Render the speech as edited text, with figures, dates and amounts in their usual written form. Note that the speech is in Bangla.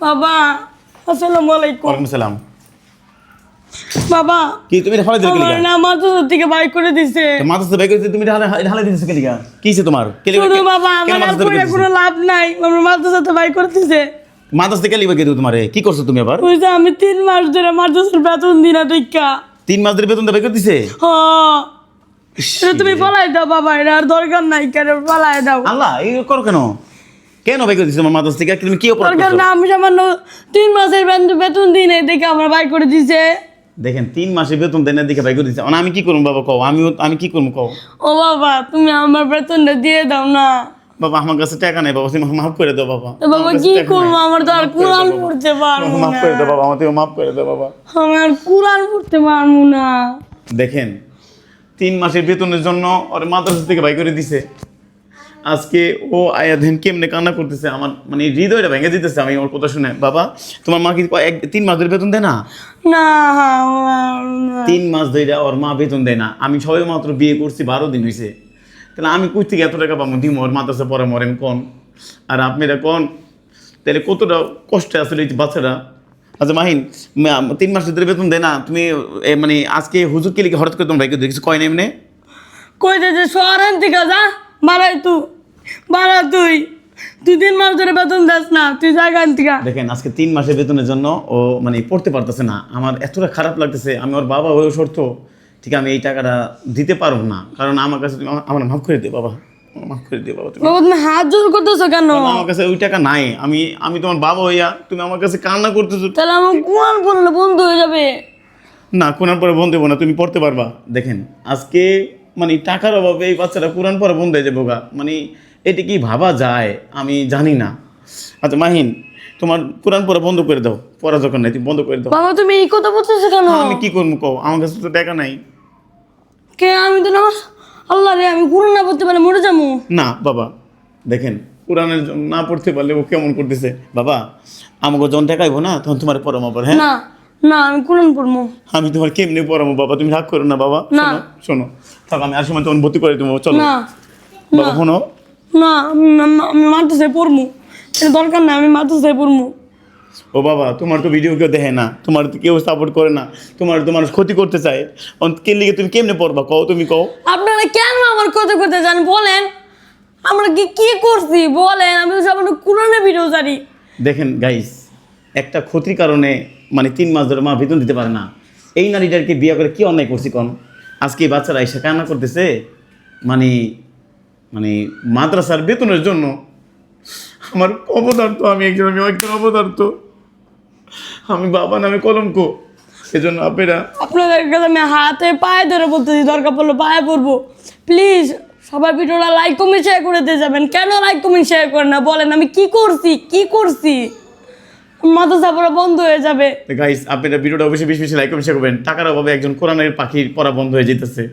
বাবা আসসালামু আলাইকুম। ওয়ালাইকুম সালাম। বাবা কি তুমি এটা ফালাই দিলে আমার কেলিগা? না মাদ্রাসা থেকে বাইর করে দিছে। তো মাদ্রাসা বের করে তুমি ঢালাই দিতেছো কেলিগা? কি হইছে তোমার? শুধু বাবা আমার আর কোনো লাভ নাই, আমার মাদ্রাসাতে বাইর করে দিছে। মাদ্রাসা কেলি বের করে তোমারে কি করছো তুমি আবার? বুঝছো আমি 3 মাস ধরে মাদ্রাসার বেতন দিই না দেখা। 3 মাস ধরে বেতন বের করে দিছে? হ্যাঁ এটা তুমি ফলাই দাও বাবা, এটা আর দরকার নাই, কেন ফলাই দাও। আল্লাহ এই করো কেন? কেন বের করে দিছো আমার মাদ্রাসা থেকে? তুমি কি অপরাধ দরকার করছো? না, আমি সামান্য 3 মাসের বেতন দিই নাই দেখে আমার বাইর করে দিছে। দেখেন 3 মাসে বেতন দেন না দেখে বের করে দিছে। আমি কি করব বাবা কও? আমি কি করব কও? ও বাবা তুমি আমার বেতনটা দিয়ে দাও না। বাবা আমার কাছে টাকা নাই বাবা, তুমি মাফ করে দাও বাবা। তো বাবা কি করবো, আমার তো আর কোরআন পড়তে পারবো মাফ না। করে দাও বাবা, আমাকে মাফ করে দাও বাবা। আমি আর কোরআন পড়তে পারবো না। দেখেন 3 মাসের বেতনের জন্য ওর মাদ্রাসা থেকে বাই করে দিছে। আজকে ও আয়াধীন কেমনে কান্না করতেছে, আমার মানে হৃদয়টা ভেঙে দিতেছে আমি ওর কথা শুনে। বাবা তোমার মা কি 3 মাস ধরে বেতন দেয় না? না 3 মাস ধরে ওর মা বেতন দেয় না। আমি সবে মাত্র বিয়ে করছি, 12 দিন হয়েছে। তাহলে আমি কই থেকে এত টাকা পাবো দিম ওর মাদ্রাসা পড়া মরেন কোন? আর আপনারা কোন তাহলে কতটা কষ্টে আসলে এই বাচ্চারা। আচ্ছা মাহিন 3 মাস ধরে বেতন দেয় না, তুমি মানে আজকে হুজুর কে লিখে হঠাৎ করে তোমরা কিছু কয় না এমনি? কই যে শহরের দিকে যা বাড়াই তুই 3 মাস ধরে বেতন দাস না, তুই জায়গান থেকে। দেখেন আজকে 3 মাসের বেতনের জন্য ও মানে পড়তে পারতেছে না। আমার এতটা খারাপ লাগতেছে, আমি ওর বাবা হয়ে শর্ত ঠিক আমি এই টাকাটা দিতে পারবো না, কারণ আমার কাছে তুমি আমার মাফ করে দিও বাবা, মাফ করে দিও বাবা। তুমি বাবা তুমি হাত জোর করতেছো কেন? আমার কাছে ওই টাকা নাই, আমি তোমার বাবা হইয়া তুমি আমার কাছে কান্না করতেছো। তাহলে আমার কোরআন পড়লে বন্ধ হয়ে যাবে। না কোরআন পড়া বন্ধ দেবো না, তুমি পড়তে পারবা। দেখেন আজকে মানে টাকার অভাবে এই বাচ্চাটা কোরআন পড়া বন্ধ হয়ে যাবো গা, মানে এটি কি ভাবা যায় আমি জানি না। আচ্ছা মাহিন তোমার কোরআন পড়া বন্ধ করে দাও, পড়া যখন নাই তুমি বন্ধ করে দাও। বাবা তুমি এই কথা বলতেছো কেন? আমি কি করবো কও, আমার কাছে তো টাকা নাই। কে আমি তো নামাজ আল্লাহ রে, আমি কোরআন না পড়তে পারলে মরে যাবো। না বাবা দেখেন কোরআনের জন্য না পড়তে পারলে ও কেমন করতেছে। বাবা আমাকে যখন টাকাইবো না তখন তোমার পড়ামো আবার। হ্যাঁ না না আমি কোরআন পড়বো। আমি তোমার কেমনি পড়ামো বাবা, তুমি রাগ করো না বাবা। না। শোনো থাক, আমি আর সময় তখন ভর্তি করে দেবো, চলো না বাবা। শোনো না আমি মাদ্রাসায় পড়বো, এটা দরকার না, আমি মাদ্রাসায় পড়বো। ও বাবা তোমার তো ভিডিও কেউ দেখে না, তোমার তো কেউ সাপোর্ট করে না, তোমার তো মানুষ ক্ষতি করতে চায়, কে লিগে তুমি কেমনে পড়বা কও? তুমি কও আপনারা কেন আমার কথা করতে চান বলেন? আমরা কি করছি বলেন? আমি তো সামান্য কোরআনের ভিডিও জানি। দেখেন গাইস একটা ক্ষতির কারণে মানে 3 মাস ধরে মা বেতন দিতে পারে না। এই নারীটাকে বিয়ে করে কি অন্যায় করছি কোন? আজকে এই বাচ্চারা এসে কান্না করতেছে মানে মানে মাদ্রাসার বেতনের জন্য। আমার অবদার্থ, আমি একজন অবদার্থ, আমি বাবা নামে কলঙ্ক। এজন্য আপনারা আপনাদের কাছে আমি হাতে পায়ে ধরে বলতেছি, দরকার পড়লে পায়ে পড়বো। প্লিজ সবাই ভিডিওটা লাইক কমেন্ট শেয়ার করে দিয়ে যাবেন। কেন লাইক কমেন্ট শেয়ার করেন না বলেন? আমি কি করছি মাদ্রাসা পড়া বন্ধ হয়ে যাবে। গাইস আপনারা ভিডিওটা অবশ্যই বেশি বেশি লাইক কমেন্ট শেয়ার করবেন। টাকার অভাবে একজন কোরআনের পাখির পড়া বন্ধ হয়ে যেতেছে।